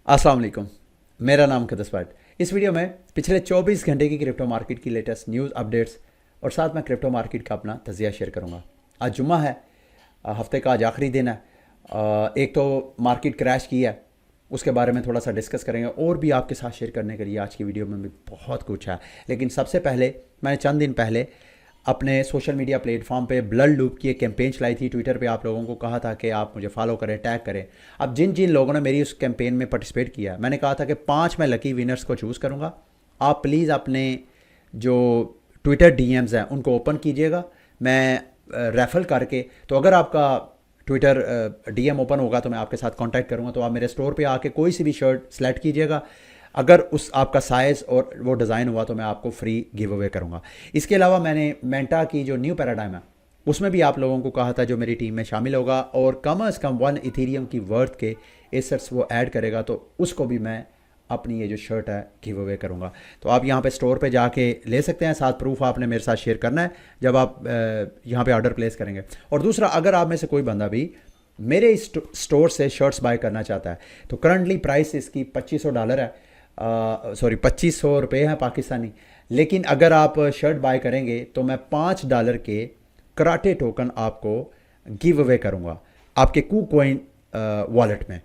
अस्सलाम वालेकुम। मेरा नाम कदस भट्ट। इस वीडियो में पिछले 24 घंटे की क्रिप्टो मार्केट की लेटेस्ट न्यूज़ अपडेट्स और साथ में क्रिप्टो मार्केट का अपना तजिया शेयर करूंगा। आज जुम्मा है, हफ्ते का आज आखिरी दिन है। एक तो मार्केट क्रैश की है, उसके बारे में थोड़ा सा डिस्कस करेंगे और भी आपके साथ शेयर करने के लिए आज की वीडियो में भी बहुत कुछ है। लेकिन सबसे पहले मैंने चंद दिन पहले अपने सोशल मीडिया प्लेटफॉर्म पे ब्लड लूप की एक कैंपेन चलाई थी। ट्विटर पे आप लोगों को कहा था कि आप मुझे फॉलो करें, टैग करें। अब जिन जिन लोगों ने मेरी उस कैंपेन में पार्टिसिपेट किया, मैंने कहा था कि 5 मैं लकी विनर्स को चूज़ करूँगा। आप प्लीज़ अपने जो ट्विटर डीएम्स हैं उनको ओपन कीजिएगा, मैं रेफर करके, तो अगर आपका ट्विटर डीएम ओपन होगा तो मैं आपके साथ कांटेक्ट करूँगा। तो आप मेरे स्टोर पे आके कोई सी भी शर्ट सेलेक्ट कीजिएगा, अगर उस आपका साइज़ और वो डिज़ाइन हुआ तो मैं आपको फ्री गिव अवे करूँगा। इसके अलावा मैंने मेंटा की जो न्यू पैराडाइम है उसमें भी आप लोगों को कहा था जो मेरी टीम में शामिल होगा और कम से कम 1 इथीरियम की वर्थ के एसेट्स वो ऐड करेगा, तो उसको भी मैं अपनी ये जो शर्ट है गिव अवे करूँगा। तो आप यहाँ पे स्टोर पे जाके ले सकते हैं, साथ प्रूफ आपने मेरे साथ शेयर करना है जब आप यहाँ पे ऑर्डर प्लेस करेंगे। और दूसरा, अगर आप में से कोई बंदा भी मेरे इस स्टोर से शर्ट्स बाय करना चाहता है तो करंटली प्राइस इसकी $2500 है, सॉरी $2500 है पाकिस्तानी। लेकिन अगर आप शर्ट बाय करेंगे तो मैं $5 के कराटे टोकन आपको गिव अवे करूँगा आपके KuCoin वॉलेट में।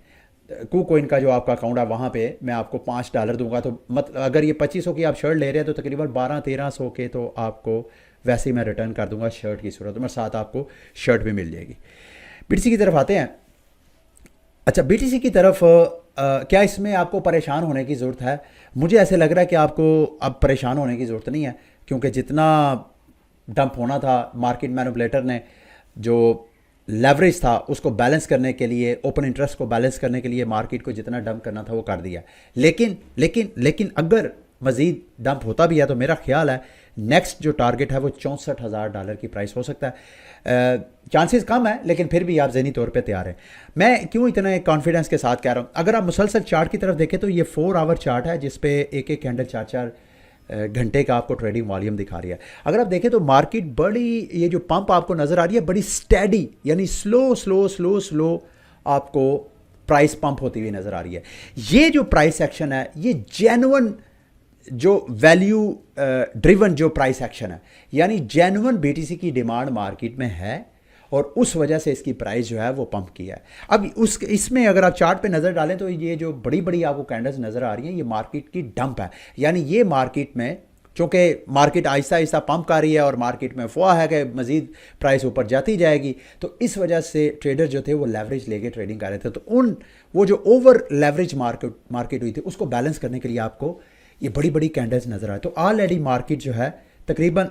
KuCoin का जो आपका अकाउंट है वहाँ पे मैं आपको $5 दूंगा। तो मतलब अगर ये 2500 की आप शर्ट ले रहे हैं तो तकरीबन 1200-1300 के तो आपको वैसे ही मैं रिटर्न कर दूंगा शर्ट की सूरत में, साथ आपको शर्ट भी मिल जाएगी। BTC की तरफ आते हैं। अच्छा, BTC की तरफ क्या इसमें आपको परेशान होने की ज़रूरत है? मुझे ऐसे लग रहा है कि आपको अब परेशान होने की ज़रूरत नहीं है, क्योंकि जितना डंप होना था मार्केट मैनिपुलेटर ने जो लेवरेज था उसको बैलेंस करने के लिए, ओपन इंटरेस्ट को बैलेंस करने के लिए मार्केट को जितना डंप करना था वो कर दिया। लेकिन लेकिन लेकिन अगर मज़ीद डंप होता भी है तो मेरा ख्याल है नेक्स्ट जो टारगेट है वो $64,000 की प्राइस हो सकता है। चांसेस कम है लेकिन फिर भी आप ज़हनी तौर पे तैयार हैं। मैं क्यों इतना कॉन्फिडेंस के साथ कह रहा हूँ, अगर आप मुसलसल चार्ट की तरफ देखें तो ये 4 आवर चार्ट है जिसपे एक एक कैंडल 4-4 घंटे का आपको ट्रेडिंग वॉल्यूम दिखा रही है। अगर आप देखें तो मार्केट बड़ी, ये जो पंप आपको नज़र आ रही है बड़ी स्टेडी, यानी स्लो स्लो स्लो स्लो आपको प्राइस पंप होती हुई नज़र आ रही है। ये जो प्राइस एक्शन है ये जेन्युइन जो वैल्यू ड्रिवन जो प्राइस एक्शन है, यानी जेन्युइन BTC की डिमांड मार्केट में है और उस वजह से इसकी प्राइस जो है वो पंप किया है। अब इसमें अगर आप चार्ट पे नज़र डालें तो ये जो बड़ी बड़ी आपको कैंडल्स नज़र आ रही हैं ये मार्केट की डंप है। यानी ये मार्केट में, चूँकि मार्केट आहिस्ता आहिस्ता पंप कर रही है और मार्केट में अफवाह है कि मज़ीद प्राइस ऊपर जाती जाएगी, तो इस वजह से ट्रेडर जो थे वो लेवरेज लेके ट्रेडिंग कर रहे थे। तो वो जो ओवर लेवरेज मार्केट हुई थी उसको बैलेंस करने के लिए आपको ये बड़ी बड़ी कैंडल्स नज़र आए। तो ऑलरेडी मार्केट जो है तकरीबन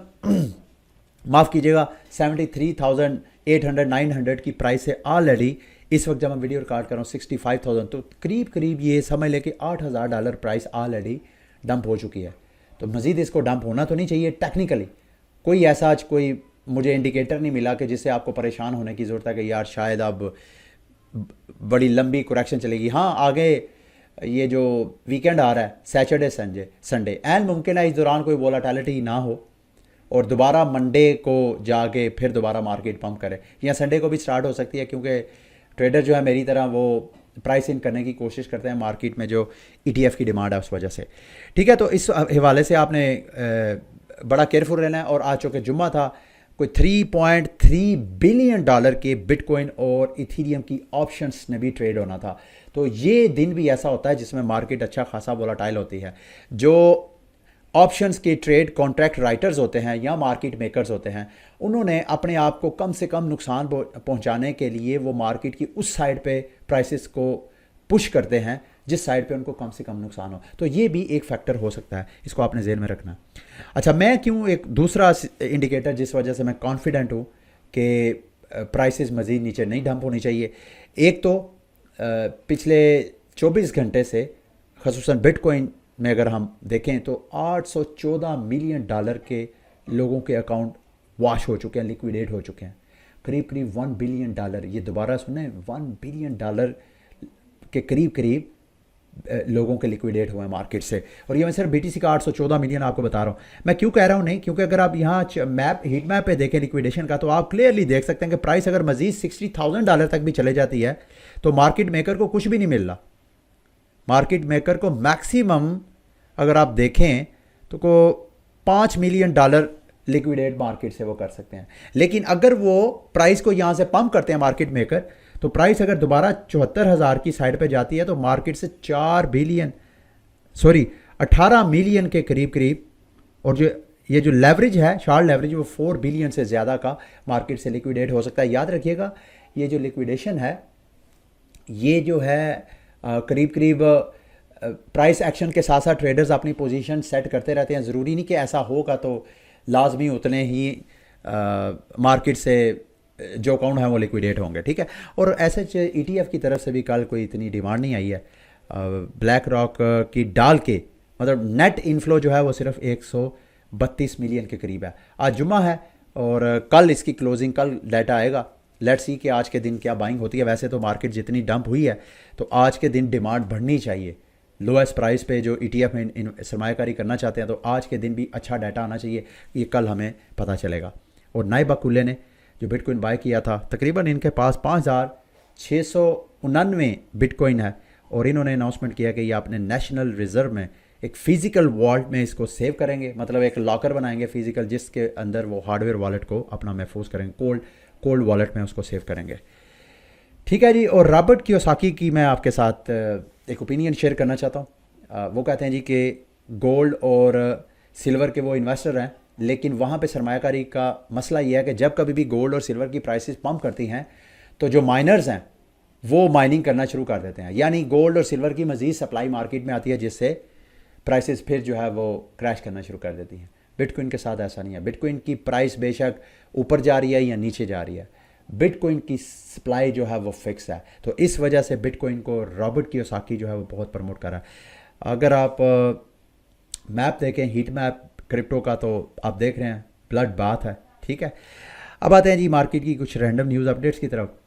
माफ़ कीजिएगा 73,800-900 की प्राइस है ऑलरेडी। इस वक्त जब मैं वीडियो रिकॉर्ड कर रहा हूँ 65,000, तो करीब करीब ये समझ लें कि $8,000 प्राइस ऑलरेडी डंप हो चुकी है। तो मज़ीद इसको डंप होना तो नहीं चाहिए। टेक्निकली कोई ऐसा आज कोई मुझे इंडिकेटर नहीं मिला कि जिससे आपको परेशान होने की ज़रूरत है कि यार शायद अब बड़ी लंबी करेक्शन चलेगी। हाँ, आगे ये जो वीकेंड आ रहा है सैटरडे संडे एंड मुमकिन है इस दौरान कोई वोलाटिलिटी ना हो और दोबारा मंडे को जाके फिर दोबारा मार्केट पंप करे, या संडे को भी स्टार्ट हो सकती है, क्योंकि ट्रेडर जो है मेरी तरह वो प्राइस इन करने की कोशिश करते हैं मार्केट में जो ETF की डिमांड है उस वजह से। ठीक है, तो इस हवाले से आपने बड़ा केयरफुल रहना है। और आज चूँकि जुम्मा था, कोई $3.3 बिलियन के बिटकॉइन और इथीरियम की ऑप्शंस ने भी ट्रेड होना था। तो ये दिन भी ऐसा होता है जिसमें मार्केट अच्छा खासा वोलाटाइल होती है। जो ऑप्शंस के ट्रेड कॉन्ट्रैक्ट राइटर्स होते हैं या मार्केट मेकर्स होते हैं, उन्होंने अपने आप को कम से कम नुकसान पहुंचाने के लिए वो मार्केट की उस साइड पे प्राइसेस को पुश करते हैं जिस साइड पे उनको कम से कम नुकसान हो। तो ये भी एक फैक्टर हो सकता है, इसको आपने ज़हन में रखना। अच्छा, मैं क्यों एक दूसरा इंडिकेटर जिस वजह से मैं कॉन्फिडेंट हूँ कि प्राइसेस मज़ीद नीचे नहीं डंप होनी चाहिए, एक तो पिछले 24 घंटे से ख़ुसूसन बिटकॉइन में अगर हम देखें तो $814 मिलियन के लोगों के अकाउंट वॉश हो चुके हैं, लिक्विडेट हो चुके हैं। करीब करीब $1 बिलियन, ये दोबारा सुने, $1 बिलियन के करीब करीब लोगों के लिक्विडेट हुए हैं मार्केट से। और ये मैं सिर्फ BTC का 814 मिलियन आपको बता रहा हूँ। मैं क्यों कह रहा हूँ नहीं, क्योंकि अगर आप यहाँ हीट मैप पे देखें लिक्विडेशन का तो आप क्लियरली देख सकते हैं कि प्राइस अगर मजीद $60,000 तक भी चले जाती है तो मार्केट मेकर को कुछ भी नहीं मिल रहा। मार्केट मेकर को मैक्सिमम अगर आप देखें तो को $5 मिलियन लिक्विडेट मार्केट से वो कर सकते हैं। लेकिन अगर वो प्राइस को यहाँ से पंप करते हैं मार्केट मेकर, तो प्राइस अगर दोबारा 74,000 की साइड पे जाती है तो मार्केट से 18 मिलियन के करीब करीब, और जो ये जो लेवरेज है, शॉर्ट लेवरेज, वो 4 बिलियन से ज़्यादा का मार्केट से लिक्विडेट हो सकता है। याद रखिएगा ये जो लिक्विडेशन है ये जो है करीब करीब प्राइस एक्शन के साथ साथ ट्रेडर्स अपनी पोजीशन सेट करते रहते हैं। ज़रूरी नहीं कि ऐसा होगा तो लाजमी उतने ही मार्केट से जो अकाउंट है वो लिक्विडेट होंगे, ठीक है। और ऐसे ETF की तरफ से भी कल कोई इतनी डिमांड नहीं आई है ब्लैक रॉक की डाल के, मतलब नेट इनफ्लो जो है वो सिर्फ 132 मिलियन के करीब है। आज जुम्मा है और कल इसकी क्लोजिंग, कल डाटा आएगा, लेट्स सी कि आज के दिन क्या बाइंग होती है। वैसे तो मार्केट जितनी डंप हुई है तो आज के दिन डिमांड बढ़नी चाहिए, लोएस्ट प्राइस पे जो ETF में सरमायाकारी करना चाहते हैं तो आज के दिन भी अच्छा डाटा आना चाहिए, ये कल हमें पता चलेगा। और नाइब अकुले ने जो बिटकॉइन बाय किया था, तकरीबन इनके पास 5,699 बिटकॉइन है और इन्होंने अनाउंसमेंट किया कि ये अपने नेशनल रिजर्व में एक फ़िज़िकल वॉलेट में इसको सेव करेंगे, मतलब एक लॉकर बनाएंगे फ़िज़िकल जिसके अंदर वो हार्डवेयर वॉलेट को अपना महफूज करेंगे, कोल्ड वॉलेट में उसको सेव करेंगे, ठीक है जी। और रॉबर्ट कियोसाकी की मैं आपके साथ एक ओपिनियन शेयर करना चाहता हूँ। वो कहते हैं जी कि गोल्ड और सिल्वर के वो इन्वेस्टर हैं, लेकिन वहाँ पे सरमायाकारी का मसला ये है कि जब कभी भी गोल्ड और सिल्वर की प्राइसेस पंप करती हैं तो जो माइनर्स हैं वो माइनिंग करना शुरू कर देते हैं, यानी गोल्ड और सिल्वर की मज़ीद सप्लाई मार्केट में आती है जिससे प्राइसेस फिर जो है वो क्रैश करना शुरू कर देती हैं। बिटकॉइन के साथ ऐसा नहीं है। बिटकॉइन की प्राइस बेशक ऊपर जा रही है या नीचे जा रही है, बिटकॉइन की सप्लाई जो है वो फिक्स है। तो इस वजह से बिटकॉइन को रॉबर्ट कियोसाकी जो है वो बहुत प्रमोट कर रहा है। अगर आप मैप देखें, हीट मैप क्रिप्टो का, तो आप देख रहे हैं ब्लड बाथ है, ठीक है। अब आते हैं जी मार्केट की कुछ रैंडम न्यूज़ अपडेट्स की तरफ।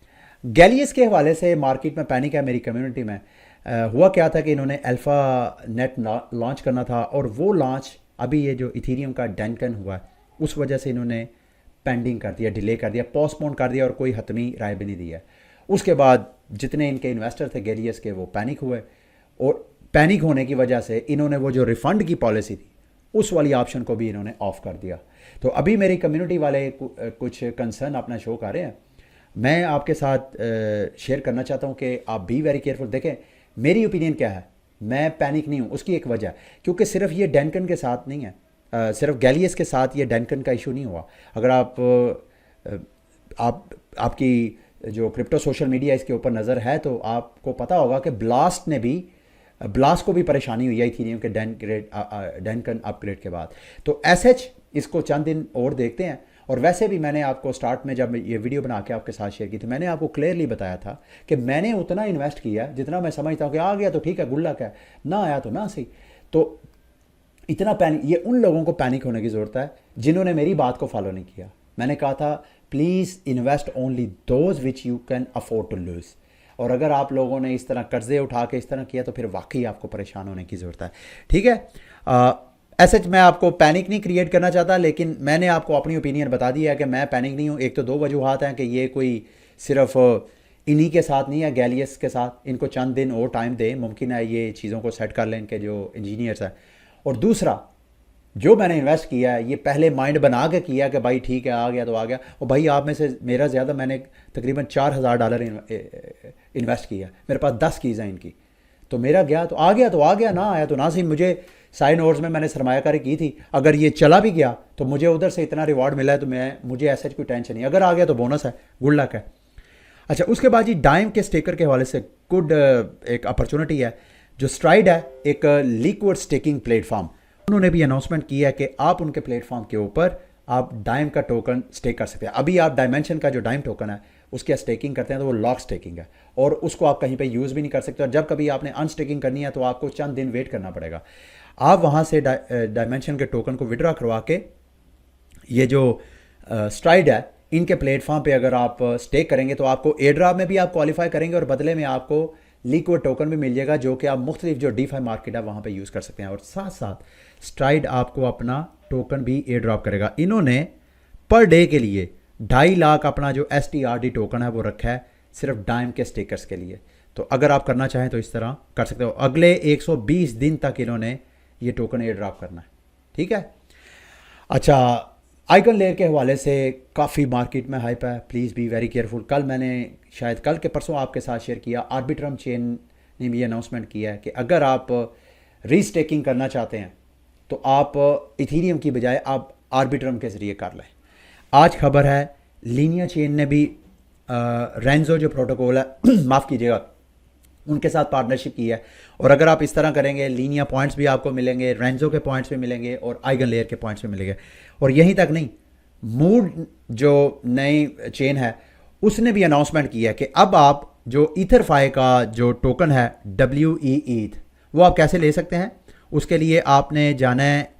गैलियस के हवाले से मार्केट में पैनिक है मेरी कम्युनिटी में। हुआ क्या था कि इन्होंने अल्फ़ा नेट लॉन्च करना था और वो लॉन्च अभी ये जो इथीरियम का डैनकन हुआ उस वजह से इन्होंने पेंडिंग कर दिया, डिले कर दिया, पोस्टपोन कर दिया और कोई हतमी राय भी नहीं दिया। उसके बाद जितने इनके इन्वेस्टर थे गैलियस के वो पैनिक हुए और पैनिक होने की वजह से इन्होंने वो जो रिफ़ंड की पॉलिसी थी उस वाली ऑप्शन को भी इन्होंने ऑफ कर दिया। तो अभी मेरी कम्युनिटी वाले कुछ कंसर्न अपना शो कर रहे हैं, मैं आपके साथ शेयर करना चाहता हूँ कि आप भी वेरी केयरफुल। देखें मेरी ओपिनियन क्या है, मैं पैनिक नहीं हूँ, उसकी एक वजह क्योंकि सिर्फ ये डैनकन के साथ नहीं है, सिर्फ गैलियस के साथ ये डैनकन का इशू नहीं हुआ। अगर आपकी जो क्रिप्टो सोशल मीडिया इसके ऊपर नज़र है तो आपको पता होगा कि ब्लास्ट को भी परेशानी हुई है इथीरियम के डैनकन अपग्रेड के बाद। तो एसएच इसको चंद दिन और देखते हैं। और वैसे भी मैंने आपको स्टार्ट में जब ये वीडियो बना के आपके साथ शेयर की थी, मैंने आपको क्लियरली बताया था कि मैंने उतना इन्वेस्ट किया जितना मैं समझता हूँ कि आ गया तो ठीक है, गुड लक है, ना आया तो ना सही। तो इतना पैनिक, ये उन लोगों को पैनिक होने की ज़रूरत है जिन्होंने मेरी बात को फॉलो नहीं किया। मैंने कहा था please invest only those which you can afford to lose. और अगर आप लोगों ने इस तरह कर्जे उठा के इस तरह किया तो फिर वाकई आपको परेशान होने की ज़रूरत है, ठीक है। ऐसे मैं आपको पैनिक नहीं क्रिएट करना चाहता, लेकिन मैंने आपको अपनी ओपिनियन बता दी है कि मैं पैनिक नहीं हूँ। एक तो दो वजूहात हैं कि ये कोई सिर्फ इन्हीं के साथ नहीं है, गैलियस के साथ, इनको चंद दिन और टाइम दें, मुमकिन है ये चीज़ों को सेट कर लें इनके जो इंजीनियर्स हैं। और दूसरा जो मैंने इन्वेस्ट किया है ये पहले माइंड बना के किया कि भाई ठीक है आ गया तो आ गया। और भाई आप में से मेरा ज़्यादा, मैंने तकरीबन $4,000 इन्वेस्ट किया, मेरे पास 10 कीज़ हैं इनकी, तो मेरा गया तो आ गया तो आ गया, ना आया तो ना सही। मुझे साइन ओवर्स में मैंने सरमायाकारी की थी, अगर ये चला भी गया तो मुझे उधर से इतना रिवॉर्ड मिला है तो मुझे ऐसा कोई टेंशन नहीं, अगर आ गया तो बोनस है, गुड लक है। अच्छा, उसके बाद जी डाइम के स्टेकर के हवाले से गुड एक अपॉर्चुनिटी है। जो स्ट्राइड है एक लिक्विड स्टेकिंग प्लेटफॉर्म, उन्होंने भी अनाउंसमेंट किया है कि आप उनके प्लेटफॉर्म के ऊपर आप डाइम का टोकन स्टेक कर सकते हैं। अभी आप डायमेंशन का जो डाइम टोकन है उसकी स्टेकिंग करते हैं तो वो लॉक स्टेकिंग है और उसको आप कहीं पे यूज़ भी नहीं कर सकते। और जब कभी आपने अनस्टेकिंग करनी है तो आपको चंद दिन वेट करना पड़ेगा। आप वहाँ से डायमेंशन के टोकन को विड्रॉ करवा के ये जो स्ट्राइड है इनके प्लेटफॉर्म पे अगर आप स्टेक करेंगे तो आपको एयर ड्रॉप में भी आप क्वालिफाई करेंगे और बदले में आपको लिक्विड टोकन भी मिल जाएगा जो कि आप मुख्तलिफ जो डीफाई मार्केट है वहाँ पे यूज़ कर सकते हैं। और साथ साथ स्ट्राइड आपको अपना टोकन भी एयर ड्रॉप करेगा। इन्होंने पर डे के लिए 2.5 लाख अपना जो STRD टोकन है वो रखा है सिर्फ डाइम के स्टेकर्स के लिए। तो अगर आप करना चाहें तो इस तरह कर सकते हो। अगले 120 दिन तक इन्होंने ये टोकन एयर ड्रॉप करना है, ठीक है। अच्छा, आइकन लेयर के हवाले से काफ़ी मार्केट में हाइप है, प्लीज़ बी वेरी केयरफुल। कल मैंने शायद कल के परसों आपके साथ शेयर किया, आर्बिट्रम चेन ने भी अनाउंसमेंट किया है कि अगर आप रीस्टेकिंग करना चाहते हैं तो आप इथीरियम की बजाय आप आर्बिट्रम के ज़रिए कर लें। आज खबर है लीनिया चेन ने भी रेंजो जो प्रोटोकॉल है माफ़ कीजिएगा, उनके साथ पार्टनरशिप की है। और अगर आप इस तरह करेंगे, लीनिया पॉइंट्स भी आपको मिलेंगे, रेंजो के पॉइंट्स भी मिलेंगे और आइगन लेयर के पॉइंट्स भी मिलेंगे। और यहीं तक नहीं, मूड जो नई चेन है उसने भी अनाउंसमेंट किया है कि अब आप जो ईथरफाई का जो टोकन है WE ETH, वो आप कैसे ले सकते हैं। उसके लिए आपने जाना है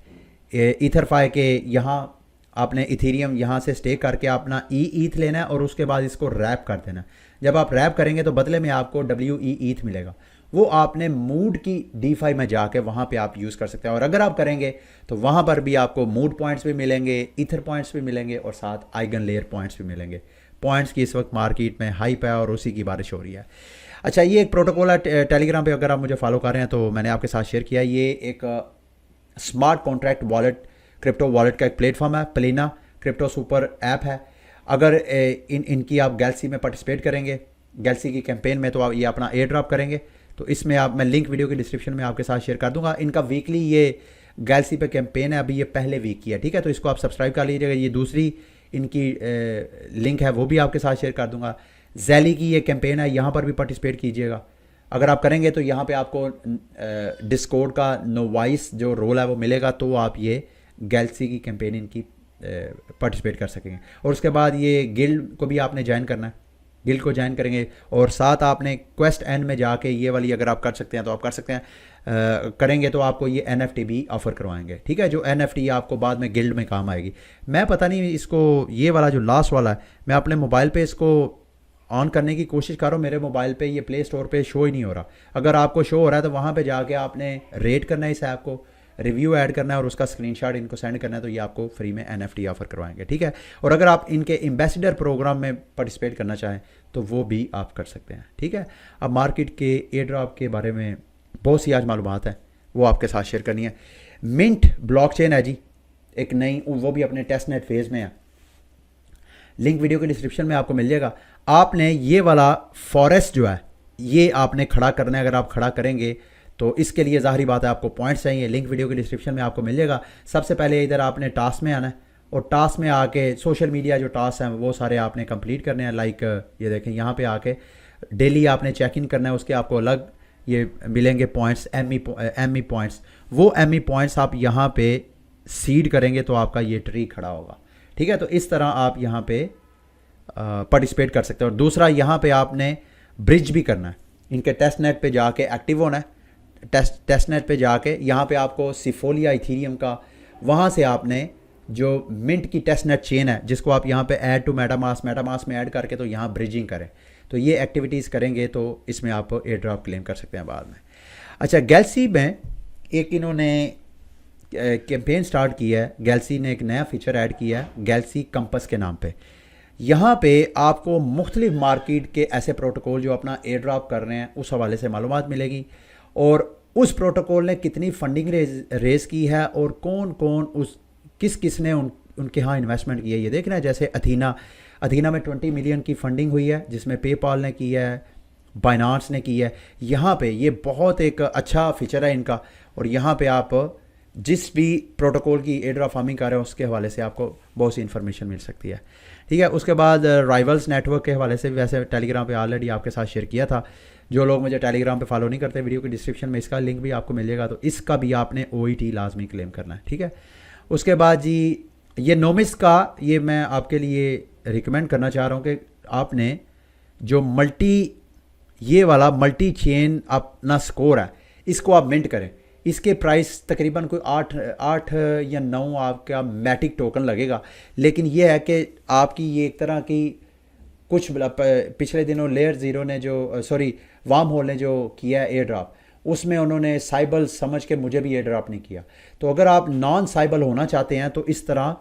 ईथरफाई के यहाँ, आपने इथीरियम यहाँ से स्टेक करके अपना ETH लेना है और उसके बाद इसको रैप कर देना। जब आप रैप करेंगे तो बदले में आपको WE ETH मिलेगा, वो आपने मूड की DeFi में जाके वहाँ पे आप यूज़ कर सकते हैं। और अगर आप करेंगे तो वहाँ पर भी आपको मूड पॉइंट्स भी मिलेंगे, ईथर पॉइंट्स भी मिलेंगे और साथ आइगन लेयर पॉइंट्स भी मिलेंगे। पॉइंट्स की इस वक्त मार्केट में हाइप है और उसी की बारिश हो रही है। अच्छा, ये एक प्रोटोकॉल है टेलीग्राम पे, अगर आप मुझे फॉलो कर रहे हैं तो मैंने आपके साथ शेयर किया। ये एक smart contract wallet, crypto wallet का एक प्लेटफॉर्म है, प्लेना क्रिप्टो सुपर ऐप है। अगर इनकी आप गैलेक्सी में पार्टिसिपेट करेंगे, गैलेक्सी की कैंपेन में, तो आप ये अपना एयर ड्रॉप करेंगे तो इसमें आप, मैं लिंक वीडियो के डिस्क्रिप्शन में आपके साथ शेयर कर दूंगा। इनका वीकली ये गैलेक्सी पे कैंपेन है, अभी ये पहले वीक की है, ठीक है। तो इसको आप सब्सक्राइब कर लीजिएगा। ये दूसरी इनकी लिंक है, वो भी आपके साथ शेयर कर दूंगा। जैली की ये कैंपेन है, यहाँ पर भी पार्टिसिपेट कीजिएगा। अगर आप करेंगे तो यहाँ पे आपको डिस्कॉर्ड का नोवाइस जो रोल है वो मिलेगा, तो आप ये गैलेक्सी की कैंपेन इनकी पार्टिसिपेट कर सकेंगे। और उसके बाद ये गिल्ड को भी आपने ज्वाइन करना है, गिल्ड को ज्वाइन करेंगे और साथ आपने क्वेस्ट एंड में जाके ये वाली अगर आप कर सकते हैं तो आप कर सकते हैं। करेंगे तो आपको ये NFT भी ऑफ़र करवाएंगे, ठीक है, जो NFT आपको बाद में गिल्ड में काम आएगी। मैं पता नहीं इसको, ये वाला जो लास्ट वाला है, मैं अपने मोबाइल पे इसको ऑन करने की कोशिश कर रहा हूँ, मेरे मोबाइल पे ये प्ले स्टोर पे शो ही नहीं हो रहा। अगर आपको शो हो रहा है तो वहाँ पे जाके आपने रेट करना है इस ऐप को, रिव्यू ऐड करना है और उसका स्क्रीनशॉट इनको सेंड करना है, तो ये आपको फ्री में NFT ऑफर करवाएंगे, ठीक है। और अगर आप इनके एम्बेसडर प्रोग्राम में पार्टिसिपेट करना चाहें तो वो भी आप कर सकते हैं, ठीक है। अब मार्केट के एयर ड्रॉप के बारे में बहुत सी आज मालूमात है, वो आपके साथ शेयर करनी है। मिंट ब्लॉकचेन है जी, एक नई, वो भी अपने टेस्ट नेट फेज़ में है। लिंक वीडियो के डिस्क्रिप्शन में आपको मिल जाएगा। आपने ये वाला फॉरेस्ट जो है ये आपने खड़ा करना है। अगर आप खड़ा करेंगे तो इसके लिए ज़ाहिरी बात है आपको पॉइंट्स चाहिए। लिंक वीडियो के डिस्क्रिप्शन में आपको मिल जाएगा। सबसे पहले इधर आपने टास्क में आना है और टास्क में आके सोशल मीडिया जो टास्क हैं वो सारे आपने कंप्लीट करने हैं। लाइक ये देखें, यहाँ पे आके डेली आपने चेक इन करना है, उसके आपको अलग ये मिलेंगे पॉइंट्स, एम ई पॉइंट्स। वो एम ई पॉइंट्स आप यहाँ पे सीड करेंगे तो आपका ये ट्री खड़ा होगा, ठीक है। तो इस तरह आप यहाँ पे पार्टिसिपेट कर सकते हैं। और दूसरा, यहाँ पे आपने ब्रिज भी करना है, इनके टेस्ट नेट पे जाके एक्टिव होना है। टेस्ट नेट पे जाके यहाँ पे आपको सिफोलिया इथीरियम का, वहाँ से आपने जो मिंट की टेस्ट नेट चेन है जिसको आप यहाँ पे ऐड टू मेटामास्क में ऐड करके तो यहाँ ब्रिजिंग करें। तो ये एक्टिविटीज़ करेंगे तो इसमें आप एयर ड्रॉप क्लेम कर सकते हैं बाद में। अच्छा, गैलेक्सी में एक इन्होंने कैंपेन स्टार्ट किया है। गैलेक्सी ने एक नया फीचर ऐड किया है गैलेक्सी कंपस के नाम पे। यहाँ पे आपको मुख्तलिफ मार्केट के ऐसे प्रोटोकॉल जो अपना एयर ड्रॉप कर रहे हैं उस हवाले से मालूमात मिलेगी और उस प्रोटोकॉल ने कितनी फंडिंग रेज की है और कौन कौन किस ने उनके यहाँ इन्वेस्टमेंट की है ये देखना है। जैसे अथीना में 20 मिलियन की फंडिंग हुई है जिसमें पेपाल ने की है, बाइनांस ने की है। यहाँ पे ये बहुत एक अच्छा फीचर है इनका और यहाँ पे आप जिस भी प्रोटोकॉल की एयर ड्रॉप फार्मिंग कर रहे हैं उसके हवाले से आपको बहुत सी इन्फॉर्मेशन मिल सकती है, ठीक है। उसके बाद राइवल्स नेटवर्क के हवाले से वैसे टेलीग्राम पे ऑलरेडी आपके साथ शेयर किया था। जो लोग मुझे टेलीग्राम पे फॉलो नहीं करते, वीडियो के डिस्क्रिप्शन में इसका लिंक भी आपको मिल जाएगा, तो इसका भी आपने OET लाजमी क्लेम करना है, ठीक है। उसके बाद जी ये नोमिस का, ये मैं आपके लिए रिकमेंड करना चाह रहा हूँ कि आपने जो ये वाला मल्टी चेन अपना स्कोर है इसको आप मिंट करें। इसके प्राइस तकरीबन कोई 8 या 9 आपका मैटिक टोकन लगेगा, लेकिन ये है कि आपकी ये एक तरह की कुछ पिछले दिनों लेयर ज़ीरो ने जो वार्म होल ने जो किया है एयर ड्रॉप, उसमें उन्होंने साइबल समझ के मुझे भी एयर ड्रॉप नहीं किया। तो अगर आप नॉन साइबल होना चाहते हैं तो इस तरह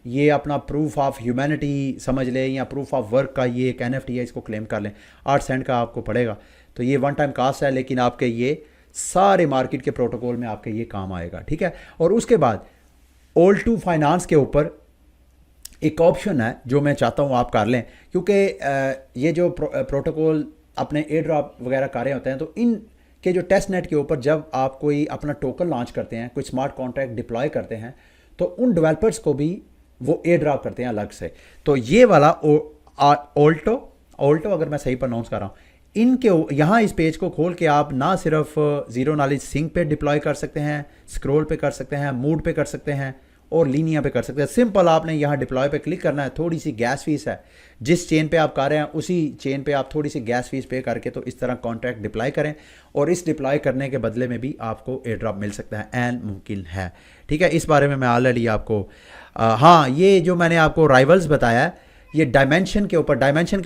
ये अपना प्रूफ ऑफ ह्यूमैनिटी समझ लें या प्रूफ ऑफ वर्क का ये एक NFT है, इसको क्लेम कर लें। 8 सेंट का आपको पड़ेगा। तो ये वन टाइम कास्ट है, लेकिन आपके ये सारे मार्केट के प्रोटोकॉल में आपके ये काम आएगा, ठीक है। और उसके बाद All2 फाइनेंस के ऊपर एक ऑप्शन है जो मैं चाहता हूँ आप कर लें, क्योंकि ये जो प्रोटोकॉल अपने एयर ड्रॉप वगैरह कर रहे होते हैं, तो इन के जो टेस्ट नेट के ऊपर जब आप कोई अपना टोकन लॉन्च करते हैं, कोई स्मार्ट कॉन्ट्रैक्ट डिप्लॉय करते हैं, तो उन डेवलपर्स को भी वो एयर ड्रॉप करते हैं अलग से। तो ये वाला ऑल्टो अगर मैं सही प्रोनाउंस कर रहा हूँ, इनके यहाँ इस पेज को खोल के आप ना सिर्फ जीरो नॉलेज सिंक पे डिप्लॉय कर सकते हैं, स्क्रॉल पे कर सकते हैं, मूड पे कर सकते हैं और लीनिया पे कर सकते हैं। सिंपल आपने यहाँ डिप्लॉय पे क्लिक करना है, थोड़ी सी गैस फीस है, जिस चेन पे आप कर रहे हैं उसी चेन पे आप थोड़ी सी गैस फीस पे करके तो इस तरह कॉन्ट्रैक्ट डिप्लॉय करें, और इस डिप्लॉय करने के बदले में भी आपको एयर ड्रॉप मिल सकता है, एंड मुमकिन है, ठीक है। इस बारे में मैं ऑलरेडी आपको हाँ, ये जो मैंने आपको राइवल्स बताया है, ये डायमेंशन के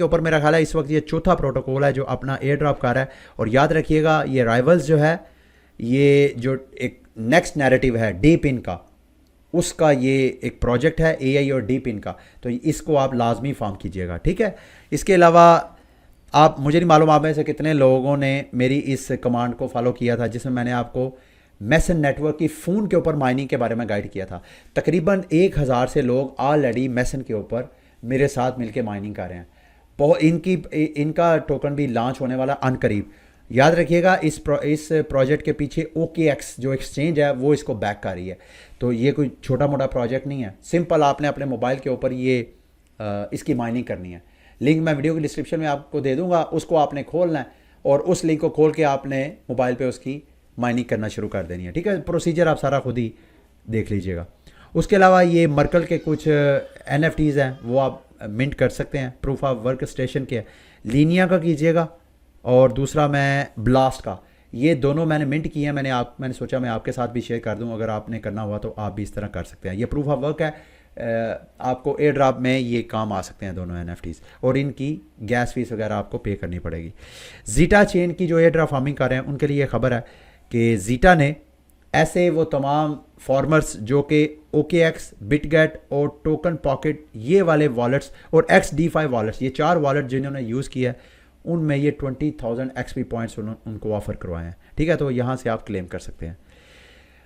ऊपर मेरा ख्याल है इस वक्त ये चौथा प्रोटोकॉल है जो अपना एयर ड्रॉप कर रहा है। और याद रखिएगा ये राइवल्स जो है, ये जो एक नेक्स्ट नैरेटिव है डीप इन का, उसका ये एक प्रोजेक्ट है AI और डीप इन का, तो इसको आप लाजमी फॉर्म कीजिएगा, ठीक है। इसके अलावा आप, मुझे नहीं मालूम आप में से कितने लोगों ने मेरी इस कमांड को फॉलो किया था जिसमें मैंने आपको मेसन नेटवर्क की फ़ोन के ऊपर माइनिंग के बारे में गाइड किया था। तकरीबन 1000 से लोग ऑलरेडी मेसन के ऊपर मेरे साथ मिलके माइनिंग कर रहे हैं। बहुत इनका टोकन भी लॉन्च होने वाला अनकरीब। याद रखिएगा इस प्रोजेक्ट के पीछे OKX जो एक्सचेंज है वो इसको बैक कर रही है, तो ये कोई छोटा मोटा प्रोजेक्ट नहीं है। सिंपल आपने अपने मोबाइल के ऊपर ये इसकी माइनिंग करनी है। लिंक मैं वीडियो की डिस्क्रिप्शन में आपको दे दूंगा, उसको आपने खोलना है और उस लिंक को खोल के आपने मोबाइल पे उसकी माइनिंग करना शुरू कर देनी है, ठीक है। प्रोसीजर आप सारा खुद ही देख लीजिएगा। उसके अलावा ये मर्कल के कुछ NFTs हैं वो आप मिंट कर सकते हैं, प्रूफ ऑफ वर्क स्टेशन के, लीनिया का कीजिएगा और दूसरा मैं ब्लास्ट का, ये दोनों मैंने मिंट किए हैं। मैंने सोचा मैं आपके साथ भी शेयर कर दूं, अगर आपने करना हुआ तो आप भी इस तरह कर सकते हैं। ये प्रूफ ऑफ वर्क है, आपको एयर ड्रॉप में ये काम आ सकते हैं दोनों NFTs, और इनकी गैस फीस वगैरह आपको पे करनी पड़ेगी। जीटा चेन की जो एयर ड्रॉप फार्मिंग कर रहे हैं उनके लिए खबर है कि जीटा ने ऐसे वो तमाम फार्मर्स जो कि OKX, बिटगेट और टोकन पॉकेट ये वाले वॉलेट्स और XDeFi वॉलेट्स, ये 4 वॉलेट जिन्होंने यूज़ किया है उनमें ये 20,000 XP पॉइंट्स उनको ऑफर करवाए हैं, ठीक है। तो यहाँ से आप क्लेम कर सकते हैं।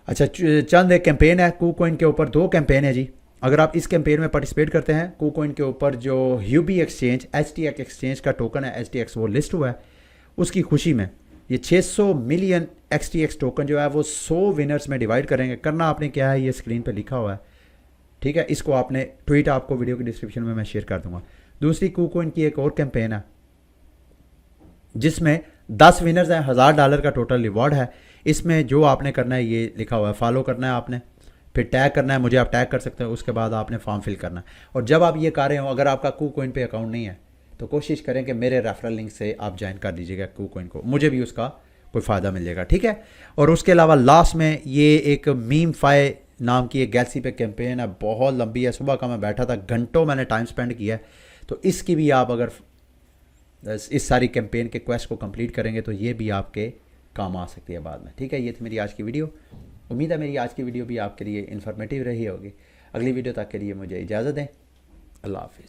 अच्छा, चंद एक कैंपेन है KuCoin के ऊपर, 2 कैंपेन है जी। अगर आप इस कैंपेन में पार्टिसिपेट करते हैं, KuCoin के ऊपर जो ह्यूबी एक्सचेंज HTX एक्सचेंज का टोकन है HTX वो लिस्ट हुआ है, उसकी खुशी में ये 600 मिलियन XTX टोकन जो है वो 100 विनर्स में डिवाइड करेंगे। करना आपने क्या है, ये स्क्रीन पे लिखा हुआ है, ठीक है। इसको आपने ट्वीट आपको वीडियो की डिस्क्रिप्शन में मैं शेयर कर दूंगा। दूसरी KuCoin की एक और कैंपेन है जिसमें 10 विनर्स हैं, $1000 का टोटल रिवॉर्ड है। इसमें जो आपने करना है ये लिखा हुआ है, फॉलो करना है आपने, फिर टैग करना है, मुझे आप टैग कर सकते हैं, उसके बाद आपने फॉर्म फिल करना है। और जब आप ये कर रहे हो, अगर आपका KuCoin पे अकाउंट नहीं है तो कोशिश करें कि मेरे रेफरल लिंक से आप ज्वाइन कर दीजिएगा KuCoin को, मुझे भी उसका कोई फ़ायदा मिल जाएगा, ठीक है। और उसके अलावा लास्ट में ये एक मीमफाई नाम की एक गैलेक्सी पे कैंपेन है, बहुत लंबी है, सुबह का मैं बैठा था, घंटों मैंने टाइम स्पेंड किया है। तो इसकी भी आप अगर इस सारी कैंपेन के क्वेस्ट को कंप्लीट करेंगे तो ये भी आपके काम आ सकती है बाद में, ठीक है। ये थी मेरी आज की वीडियो। उम्मीद है मेरी आज की वीडियो भी आपके लिए इन्फॉर्मेटिव रही होगी। अगली वीडियो तक के लिए मुझे इजाज़त दें। अल्लाह हाफिज़।